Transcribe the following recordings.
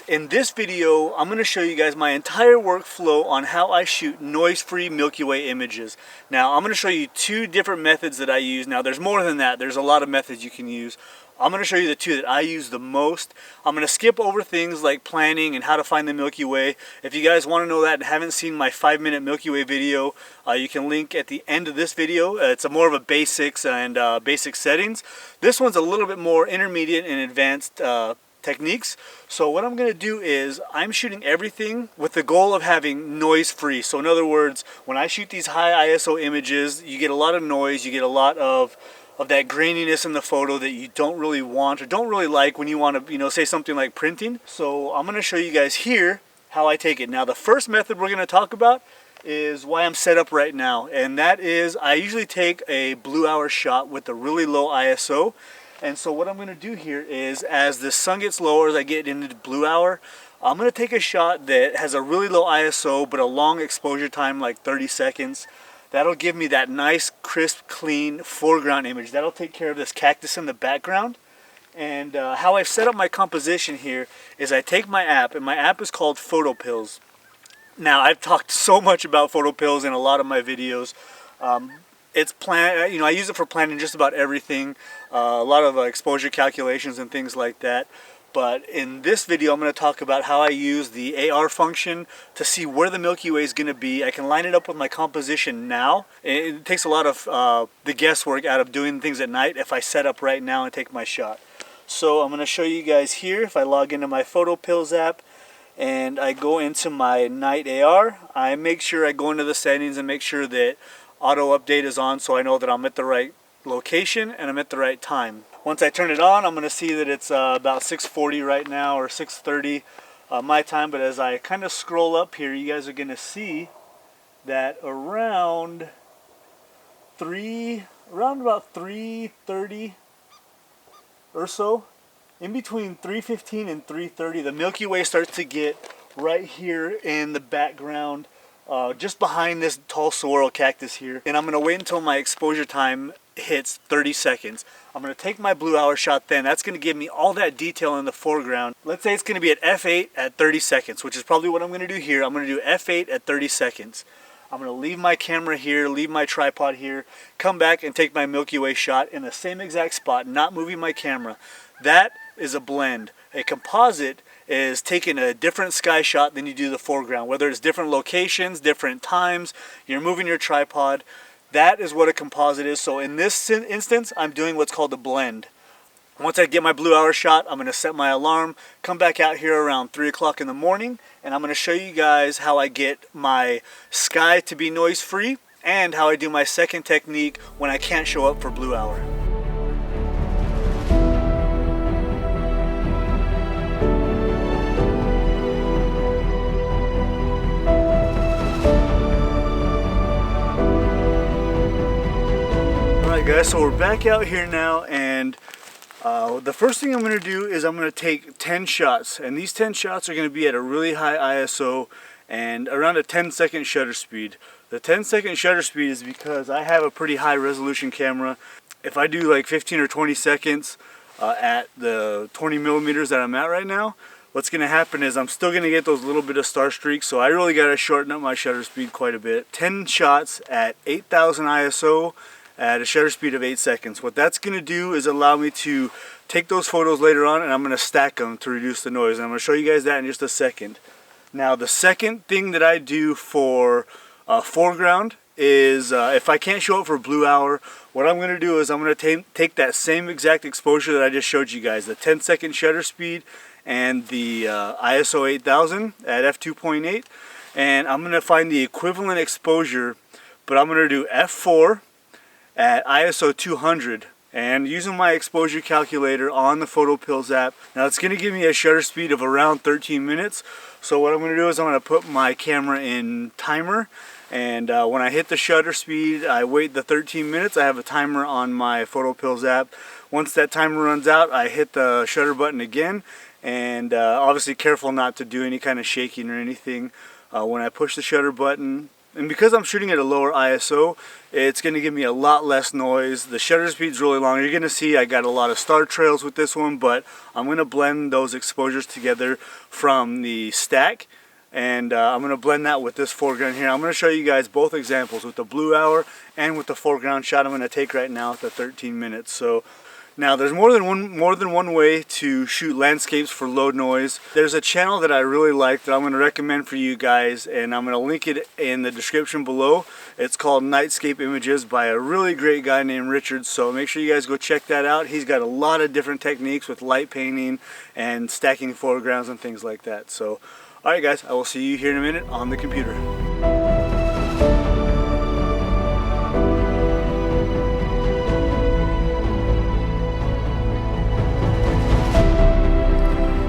In this video, I'm going to show you guys my entire workflow on how I shoot noise-free Milky Way images. Now, I'm going to show you two different methods that I use. Now, there's more than that. There's a lot of methods you can use. I'm going to show you the two that I use the most. I'm going to skip over things like planning and how to find the Milky Way. If you guys want to know that and haven't seen my 5-minute Milky Way video, you can link at the end of this video. It's more of a basics and basic settings. This one's a little bit more intermediate and advanced techniques. So what I'm going to do is I'm shooting everything with the goal of having noise free. So in other words, when I shoot these high ISO images, you get a lot of noise, you get a lot of that graininess in the photo that you don't really want or don't really like when you want to, say something like printing. So I'm going to show you guys here how I take it. Now the first method we're going to talk about is why I'm set up right now, and that is I usually take a blue hour shot with a really low ISO. And so what I'm going to do here is, as the sun gets lower, as I get into the blue hour, I'm going to take a shot that has a really low ISO but a long exposure time, like 30 seconds. That'll give me that nice, crisp, clean foreground image. That'll take care of this cactus in the background. And how I've set up my composition here is I take my app, and my app is called Photo Pills. Now, I've talked so much about Photo Pills in a lot of my videos. I use it for planning just about everything, a lot of exposure calculations and things like that. But in this video, I'm going to talk about how I use the AR function to see where the Milky Way is going to be. I can line it up with my composition now. It takes a lot of the guesswork out of doing things at night if I set up right now and take my shot. So I'm going to show you guys here. If I log into my Photo Pills app and I go into my night AR, I make sure I go into the settings and make sure that auto update is on, so I know that I'm at the right location and I'm at the right time. Once I turn it on, I'm going to see that it's about 6:40 right now, or 6:30 my time. But as I kind of scroll up here, you guys are going to see that around about 3:30 or so, in between 3:15 and 3:30, the Milky Way starts to get right here in the background, just behind this tall saguaro cactus here. And I'm going to wait until my exposure time hits 30 seconds. I'm going to take my blue hour shot then. That's going to give me all that detail in the foreground. Let's say it's going to be at f8 at 30 seconds, which is probably what I'm going to do here. I'm going to do f8 at 30 seconds. I'm going to leave my camera here, leave my tripod here, come back and take my Milky Way shot in the same exact spot, not moving my camera. That is a blend. A composite is taking a different sky shot than you do the foreground. Whether it's different locations, different times, you're moving your tripod. That is what a composite is. So in this instance, I'm doing what's called a blend. Once I get my blue hour shot, I'm going to set my alarm, come back out here around 3 o'clock in the morning, and I'm going to show you guys how I get my sky to be noise free and how I do my second technique when I can't show up for blue hour. Alright guys, so we're back out here now, and the first thing I'm going to do is I'm going to take 10 shots, and these 10 shots are going to be at a really high ISO and around a 10-second shutter speed. The 10-second shutter speed is because I have a pretty high resolution camera. If I do like 15 or 20 seconds at the 20 millimeters that I'm at right now, what's going to happen is I'm still going to get those little bit of star streaks, so I really got to shorten up my shutter speed quite a bit. 10 shots at 8,000 ISO at a shutter speed of 8 seconds. What that's going to do is allow me to take those photos later on, and I'm going to stack them to reduce the noise. And I'm going to show you guys that in just a second. Now the second thing that I do for foreground is if I can't show up for blue hour, what I'm going to do is I'm going to take that same exact exposure that I just showed you guys, the 10-second shutter speed and the ISO 8000 at f2.8, and I'm going to find the equivalent exposure, but I'm going to do f4 at ISO 200, and using my exposure calculator on the Photo Pills app. Now it's going to give me a shutter speed of around 13 minutes. So what I'm going to do is I'm going to put my camera in timer, and when I hit the shutter speed, I wait the 13 minutes. I have a timer on my Photo Pills app. Once that timer runs out, I hit the shutter button again, and obviously careful not to do any kind of shaking or anything. When I push the shutter button, And because I'm shooting at a lower ISO, it's going to give me a lot less noise. The shutter speed's really long. You're going to see I got a lot of star trails with this one, but I'm going to blend those exposures together from the stack. And I'm going to blend that with this foreground here. I'm going to show you guys both examples with the blue hour and with the foreground shot I'm going to take right now at the 13 minutes. So now there's more than one way to shoot landscapes for low noise. There's a channel that I really like that I'm going to recommend for you guys, and I'm going to link it in the description below. It's called Nightscape Images by a really great guy named Richard, so make sure you guys go check that out. He's got a lot of different techniques with light painting and stacking foregrounds and things like that. So alright guys, I will see you here in a minute on the computer.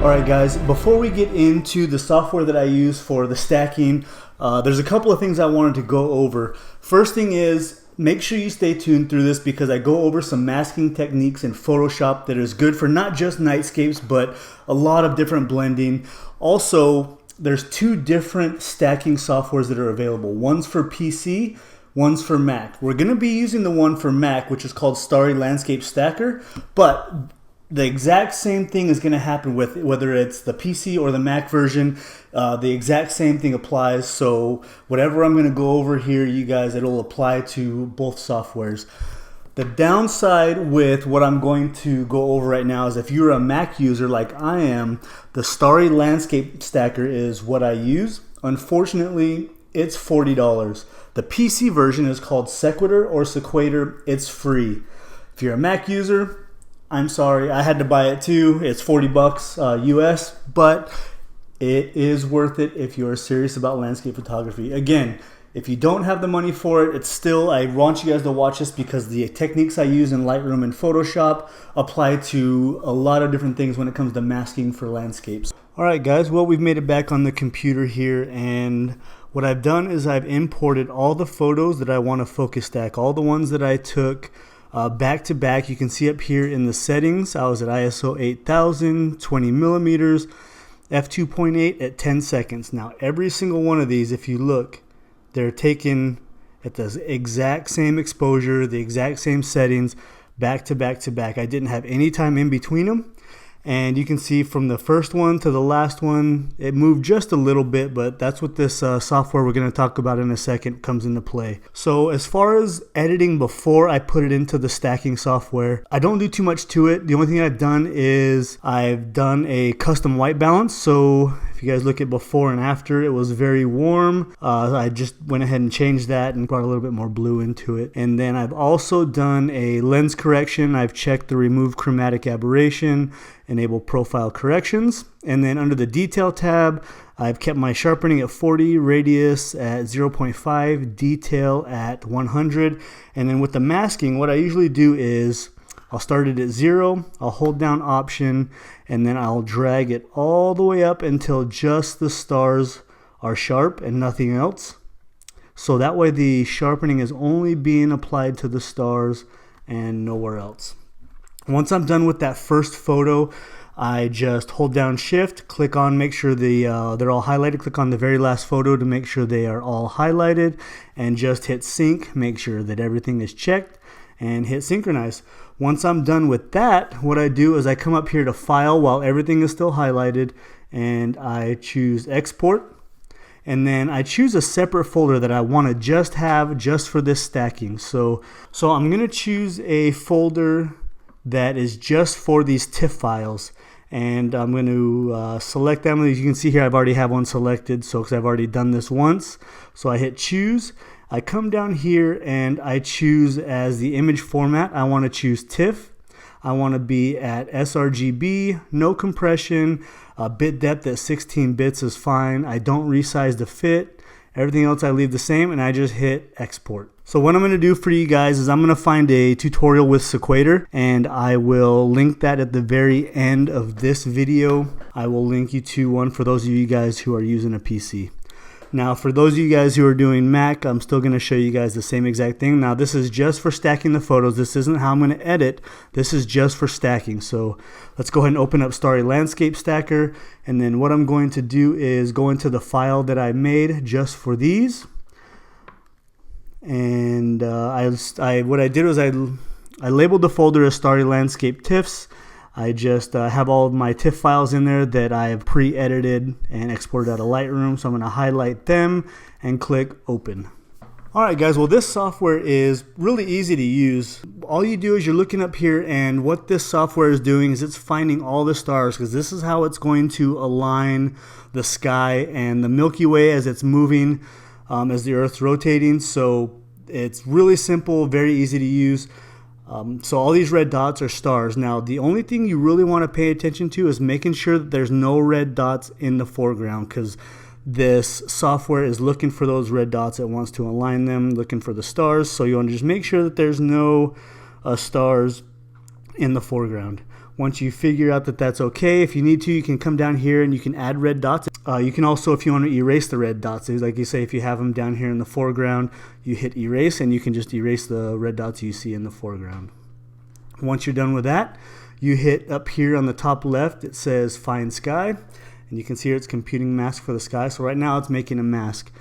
Alright guys, before we get into the software that I use for the stacking, there's a couple of things I wanted to go over. First thing is, make sure you stay tuned through this because I go over some masking techniques in Photoshop that is good for not just nightscapes, but a lot of different blending. Also, there's two different stacking softwares that are available. One's for PC, one's for Mac. We're going to be using the one for Mac, which is called Starry Landscape Stacker, but the exact same thing is going to happen with whether it's the PC or the Mac version. The exact same thing applies. So whatever I'm going to go over here, you guys, it'll apply to both softwares. The downside with what I'm going to go over right now is if you're a Mac user like I am, the Starry Landscape Stacker is what I use. Unfortunately, it's $40. The PC version is called Sequitur or Sequator. It's free. If you're a Mac user, I'm sorry, I had to buy it too. It's 40 bucks US, but it is worth it if you're serious about landscape photography. Again, if you don't have the money for it, it's still, I want you guys to watch this because the techniques I use in Lightroom and Photoshop apply to a lot of different things when it comes to masking for landscapes. Alright guys, well, we've made it back on the computer here, and what I've done is I've imported all the photos that I want to focus stack, all the ones that I took back to back. You can see up here in the settings, I was at ISO 8000, 20 millimeters, f2.8 at 10 seconds. Now every single one of these, if you look, they're taken at the exact same exposure, the exact same settings, back to back to back. I didn't have any time in between them. And you can see from the first one to the last one, it moved just a little bit, but that's what this software we're going to talk about in a second comes into play. So as far as editing before I put it into the stacking software, I don't do too much to it. The only thing I've done is I've done a custom white balance. So if you guys look at before and after, it was very warm. I just went ahead and changed that and brought a little bit more blue into it. And then I've also done a lens correction. I've checked the remove chromatic aberration, enable profile corrections, and then under the detail tab I've kept my sharpening at 40, radius at 0.5, detail at 100. And then with the masking, what I usually do is I'll start it at 0, I'll hold down option, and then I'll drag it all the way up until just the stars are sharp and nothing else. So that way the sharpening is only being applied to the stars and nowhere else. Once I'm done with that first photo, I just hold down shift, click on, make sure they're all highlighted, click on the very last photo to make sure they are all highlighted, and just hit sync, make sure that everything is checked, and hit synchronize. Once I'm done with that, what I do is I come up here to file while everything is still highlighted, and I choose export, and then I choose a separate folder that I want to just have just for this stacking. So I'm going to choose a folder that is just for these TIFF files, and I'm going to select them. As you can see here, I've already have one selected, so because I've already done this once. So I hit choose. I come down here and I choose as the image format, I want to choose TIFF. I want to be at sRGB, no compression, bit depth at 16 bits is fine. I don't resize the fit. Everything else I leave the same, and I just hit export. So what I'm going to do for you guys is I'm going to find a tutorial with Sequator, and I will link that at the very end of this video. I will link you to one for those of you guys who are using a PC. Now for those of you guys who are doing Mac, I'm still going to show you guys the same exact thing. Now this is just for stacking the photos. This isn't how I'm going to edit. This is just for stacking. So let's go ahead and open up Starry Landscape Stacker, and then what I'm going to do is go into the file that I made just for these. And what I did was I labeled the folder as Starry Landscape TIFFs. I just have all of my TIFF files in there that I have pre-edited and exported out of Lightroom. So I'm going to highlight them and click Open. Alright guys, well this software is really easy to use. All you do is you're looking up here, and what this software is doing is it's finding all the stars, because this is how it's going to align the sky and the Milky Way as it's moving, as the Earth's rotating. So it's really simple, very easy to use. So all these red dots are stars. Now the only thing you really want to pay attention to is making sure that there's no red dots in the foreground, because this software is looking for those red dots. It wants to align them, looking for the stars. So you want to just make sure that there's no stars in the foreground. Once you figure out that that's okay, if you need to, you can come down here and you can add red dots. You can also, if you want to erase the red dots, like you say, if you have them down here in the foreground, you hit erase and you can just erase the red dots you see in the foreground. Once you're done with that, you hit up here on the top left, it says Find Sky. And you can see here it's computing mask for the sky. So right now it's making a mask.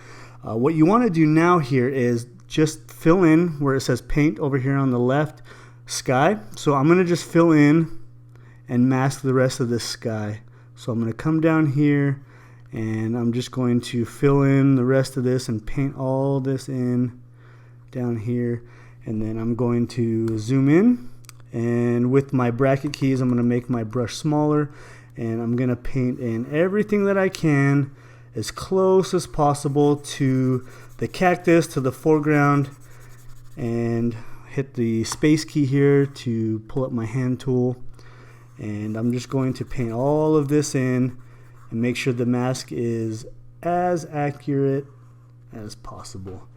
What you want to do now here is just fill in where it says paint over here on the left, sky. So I'm going to just fill in and mask the rest of this sky. So I'm going to come down here and I'm just going to fill in the rest of this and paint all this in down here. And then I'm going to zoom in, and with my bracket keys I'm going to make my brush smaller. And I'm going to paint in everything that I can as close as possible to the cactus, to the foreground, and hit the space key here to pull up my hand tool. And I'm just going to paint all of this in and make sure the mask is as accurate as possible.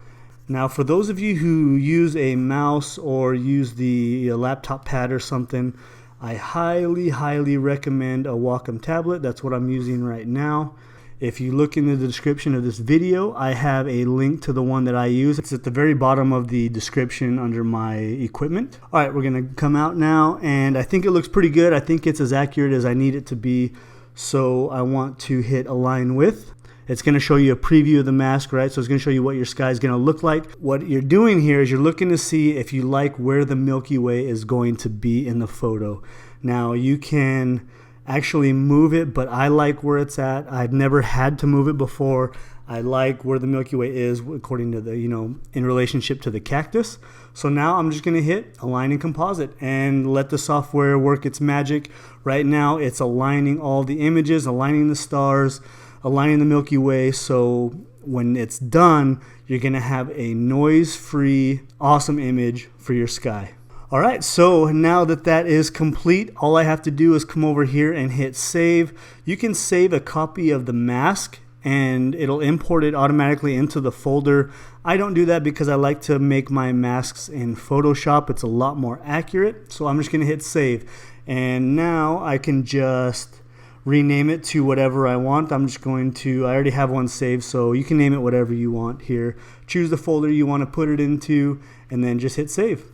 Now for those of you who use a mouse or use the laptop pad or something, I highly recommend a Wacom tablet. That's what I'm using right now. If you look in the description of this video, I have a link to the one that I use. It's at the very bottom of the description under my equipment. Alright, we're going to come out now, and I think it looks pretty good. I think it's as accurate as I need it to be. So I want to hit Align With. It's going to show you a preview of the mask, right? So it's going to show you what your sky is going to look like. What you're doing here is you're looking to see if you like where the Milky Way is going to be in the photo. Now you can actually move it, but I like where it's at. I've never had to move it before. I like where the Milky Way is according to the, in relationship to the cactus. So now I'm just going to hit Align and Composite and let the software work its magic. Right now it's aligning all the images, aligning the stars, aligning the Milky Way. So when it's done, you're going to have a noise-free, awesome image for your sky. Alright, so now that that is complete, all I have to do is come over here and hit save. You can save a copy of the mask and it'll import it automatically into the folder. I don't do that because I like to make my masks in Photoshop. It's a lot more accurate. So I'm just going to hit save. And now I can just rename it to whatever I want. I already have one saved, so you can name it whatever you want here. Choose the folder you want to put it into and then just hit save.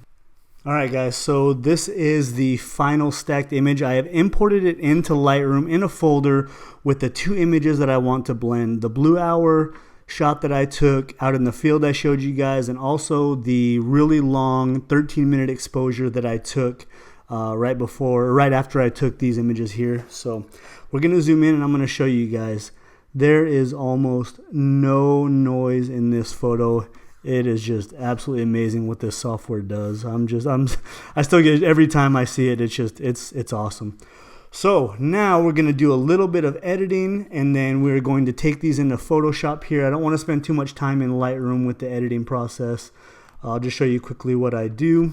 Alright guys, so this is the final stacked image. I have imported it into Lightroom in a folder with the two images that I want to blend. The blue hour shot that I took out in the field I showed you guys, and also the really long 13-minute exposure that I took right after I took these images here. So we're going to zoom in and I'm going to show you guys. There is almost no noise in this photo. It is just absolutely amazing what this software does. I still get it every time I see it. It's awesome. So now we're going to do a little bit of editing, and then we're going to take these into Photoshop here. I don't want to spend too much time in Lightroom with the editing process. I'll just show you quickly what I do.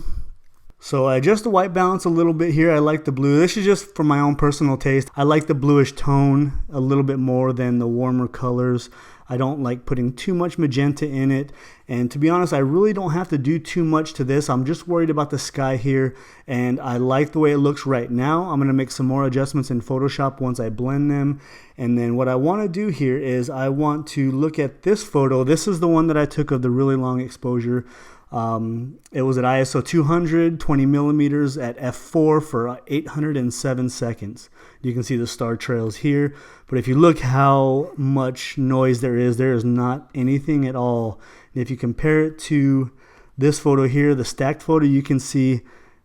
So I adjust the white balance a little bit here. I like the blue. This is just for my own personal taste. I like the bluish tone a little bit more than the warmer colors. I don't like putting too much magenta in it. And to be honest, I really don't have to do too much to this. I'm just worried about the sky here, and I like the way it looks right now. I'm going to make some more adjustments in Photoshop once I blend them. And then what I want to do here is I want to look at this photo. This is the one that I took of the really long exposure. It was at ISO 200, 20 millimeters at f4 for 807 seconds. You can see the star trails here, but if you look how much noise there is not anything at all. And if you compare it to this photo here, the stacked photo, you can see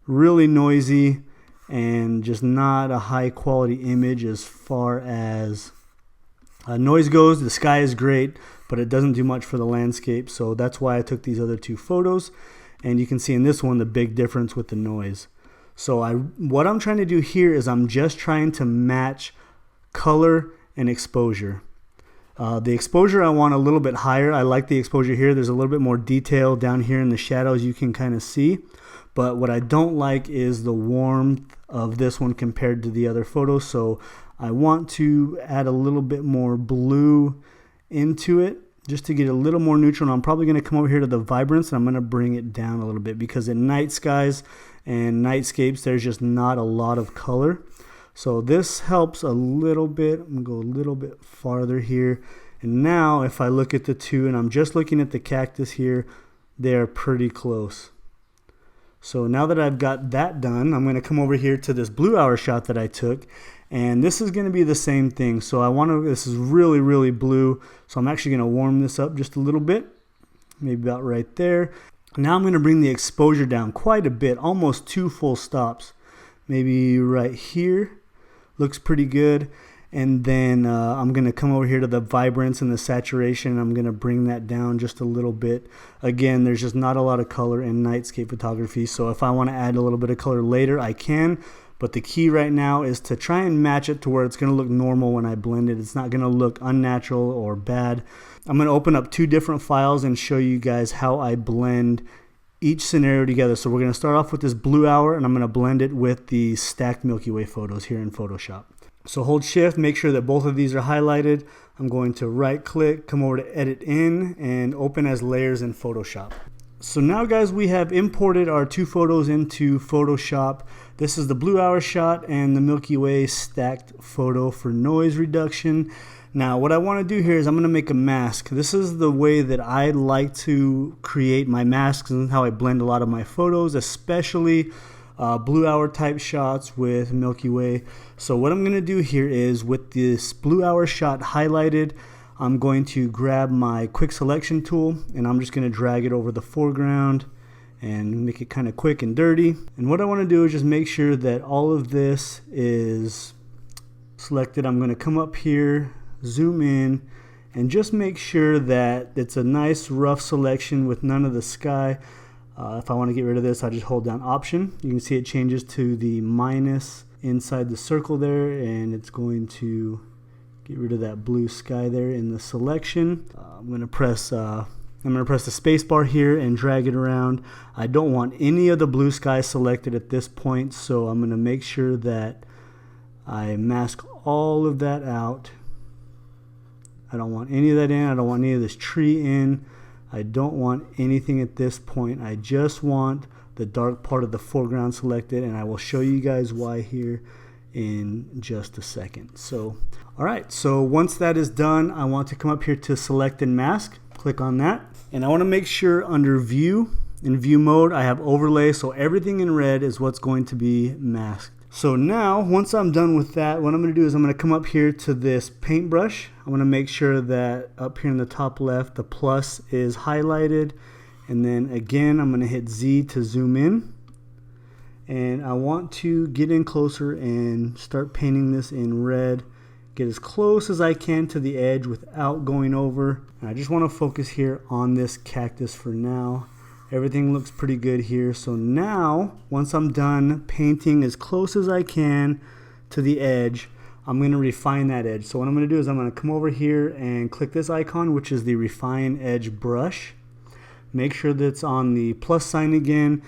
really noisy and just not a high quality image as far as noise goes. The sky is great, but it doesn't do much for the landscape, so that's why I took these other two photos. And you can see in this one the big difference with the noise. So what I'm trying to do here is I'm just trying to match color and exposure. The exposure I want a little bit higher. I like the exposure here. There's a little bit more detail down here in the shadows you can kind of see. But what I don't like is the warmth of this one compared to the other photos. So I want to add a little bit more blue into it just to get a little more neutral. And I'm probably going to come over here to the vibrance and I'm going to bring it down a little bit, because in night skies and nightscapes there's just not a lot of color. So this helps a little bit. I'm going to go a little bit farther here. And now if I look at the two and I'm just looking at the cactus here, they're pretty close. So now that I've got that done, I'm going to come over here to this blue hour shot that I took, and this is going to be the same thing. So this is really, really blue, so I'm actually going to warm this up just a little bit, maybe about right there. Now I'm going to bring the exposure down quite a bit, almost 2 full stops, maybe right here. Looks pretty good. And then I'm going to come over here to the vibrance and the saturation. I'm going to bring that down just a little bit. Again, there's just not a lot of color in nightscape photography, so if I want to add a little bit of color later, I can. But the key right now is to try and match it to where it's going to look normal when I blend it. It's not going to look unnatural or bad. I'm going to open up 2 different files and show you guys how I blend each scenario together. So we're going to start off with this blue hour, and I'm going to blend it with the stacked Milky Way photos here in Photoshop. So hold shift, make sure that both of these are highlighted. I'm going to right click, come over to edit in, and open as layers in Photoshop. So now guys, we have imported our 2 photos into Photoshop. This is the blue hour shot and the Milky Way stacked photo for noise reduction. Now what I want to do here is I'm going to make a mask. This is the way that I like to create my masks and how I blend a lot of my photos, especially blue hour type shots with Milky Way. So what I'm going to do here is, with this blue hour shot highlighted, I'm going to grab my quick selection tool and I'm just going to drag it over the foreground and make it kind of quick and dirty. And what I want to do is just make sure that all of this is selected. I'm going to come up here, zoom in, and just make sure that it's a nice rough selection with none of the sky. If I want to get rid of this, I just hold down Option. You can see it changes to the minus inside the circle there, and it's going to get rid of that blue sky there in the selection. I'm going to press the space bar here and drag it around. I don't want any of the blue sky selected at this point, so I'm going to make sure that I mask all of that out. I don't want any of that in. I don't want any of this tree in. I don't want anything at this point. I just want the dark part of the foreground selected, and I will show you guys why here in just a second. So, all right, so once that is done, I want to come up here to select and mask. Click on that, and I want to make sure under view, in view mode, I have overlay, so everything in red is what's going to be masked. So now, once I'm done with that, what I'm going to do is I'm going to come up here to this paintbrush. I'm going to make sure that up here in the top left, the plus is highlighted. And then again, I'm going to hit Z to zoom in. And I want to get in closer and start painting this in red. Get as close as I can to the edge without going over. And I just want to focus here on this cactus for now. Everything looks pretty good here. So now, once I'm done painting as close as I can to the edge, I'm going to refine that edge. So what I'm going to do is I'm going to come over here and click this icon, which is the Refine Edge brush. Make sure that it's on the plus sign again.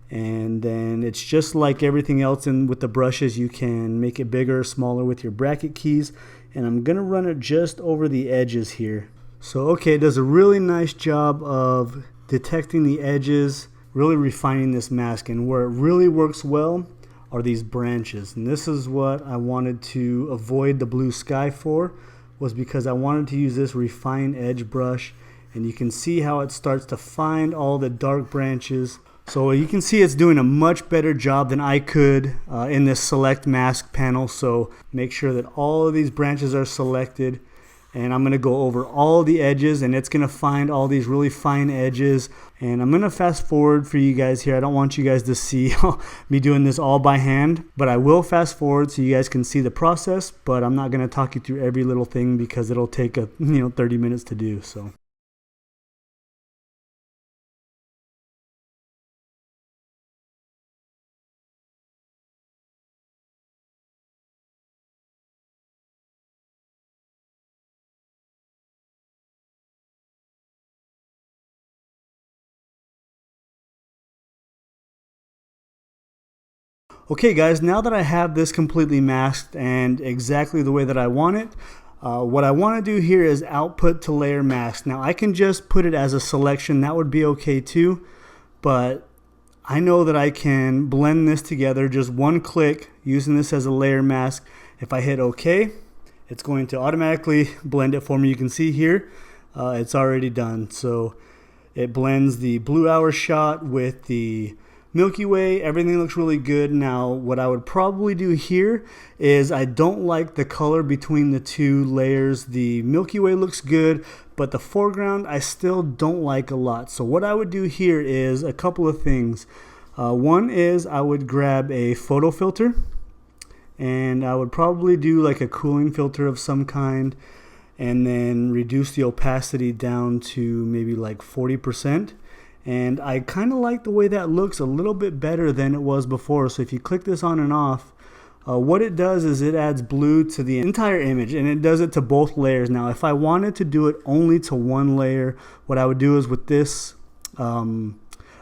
And then it's just like everything else with the brushes. You can make it bigger or smaller with your bracket keys. And I'm going to run it just over the edges here. So okay, it does a really nice job of detecting the edges, really refining this mask. And where it really works well are these branches. And this is what I wanted to avoid the blue sky for, was because I wanted to use this Refine Edge brush and you can see how it starts to find all the dark branches. So you can see it's doing a much better job than I could in this select mask panel. So make sure that all of these branches are selected, and I'm going to go over all the edges, and it's going to find all these really fine edges. And I'm going to fast forward for you guys here. I don't want you guys to see me doing this all by hand, but I will fast forward so you guys can see the process, but I'm not going to talk you through every little thing because it'll take 30 minutes to do. So okay guys, now that I have this completely masked and exactly the way that I want it, what I want to do here is output to layer mask. Now I can just put it as a selection, that would be okay too, but I know that I can blend this together just one click using this as a layer mask. If I hit OK, it's going to automatically blend it for me. You can see here it's already done. So it blends the blue hour shot with the Milky Way. Everything looks really good. Now what I would probably do here is I don't like the color between the two layers. The Milky Way looks good, but the foreground I still don't like a lot. So what I would do here is a couple of things. One is I would grab a photo filter, and I would probably do like a cooling filter of some kind, and then reduce the opacity down to maybe like 40%. And I kind of like the way that looks a little bit better than it was before. So if you click this on and off, what it does is it adds blue to the entire image, and it does it to both layers. Now if I wanted to do it only to one layer, what I would do is with this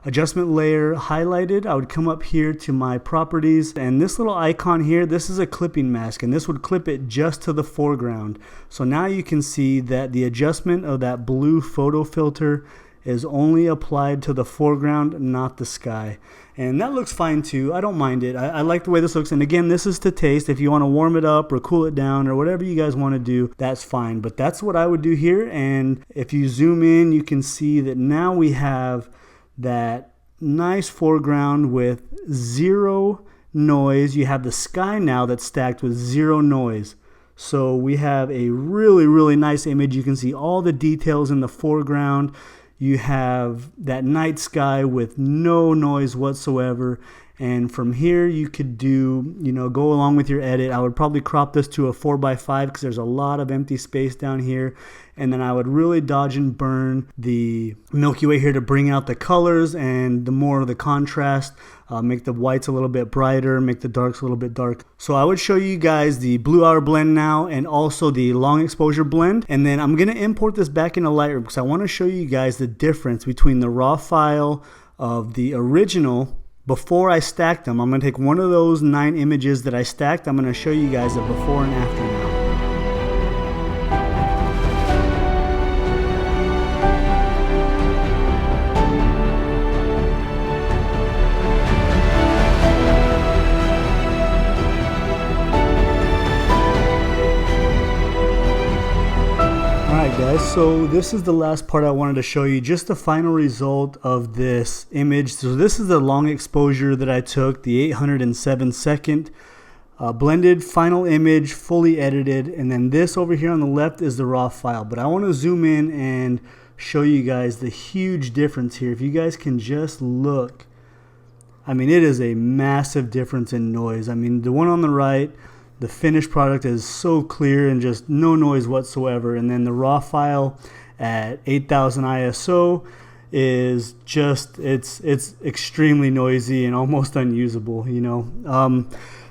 adjustment layer highlighted, I would come up here to my properties, and this little icon here, this is a clipping mask, and this would clip it just to the foreground. So now you can see that the adjustment of that blue photo filter is only applied to the foreground, not the sky. And that looks fine too. I don't mind it. I like the way this looks. And again, this is to taste. If you want to warm it up or cool it down or whatever you guys want to do, that's fine. But that's what I would do here. And if you zoom in, you can see that now we have that nice foreground with zero noise. You have the sky now that's stacked with zero noise. So we have a really, really nice image. You can see all the details in the foreground. You have that night sky with no noise whatsoever. And from here you could do, go along with your edit. I would probably crop this to a 4x5 because there's a lot of empty space down here. And then I would really dodge and burn the Milky Way here to bring out the colors and the more of the contrast. Make the whites a little bit brighter, make the darks a little bit dark. So I would show you guys the blue hour blend now and also the long exposure blend. And then I'm going to import this back into Lightroom because I want to show you guys the difference between the raw file of the original before I stacked them. I'm going to take one of those 9 images that I stacked. I'm going to show you guys the before and after now. Guys, so this is the last part I wanted to show you, just the final result of this image. So this is the long exposure that I took, the 807 second blended final image, fully edited, and then this over here on the left is the raw file. But I want to zoom in and show you guys the huge difference here. If you guys can just look, I mean, it is a massive difference in noise. I mean, the one on the right, the finished product is so clear and just no noise whatsoever. And then the raw file at 8000 ISO is just, it's extremely noisy and almost unusable,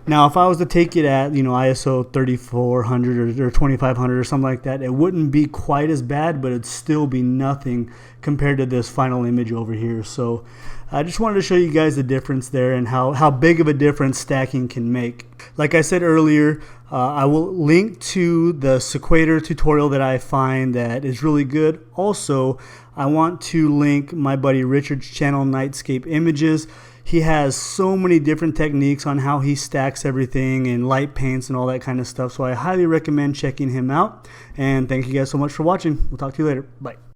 Now, if I was to take it at, ISO 3400 or 2500 or something like that, it wouldn't be quite as bad, but it'd still be nothing compared to this final image over here. So I just wanted to show you guys the difference there and how big of a difference stacking can make. Like I said earlier, I will link to the Sequator tutorial that I find that is really good. Also, I want to link my buddy Richard's channel, Nightscape Images. He has so many different techniques on how he stacks everything and light paints and all that kind of stuff. So I highly recommend checking him out. And thank you guys so much for watching. We'll talk to you later. Bye.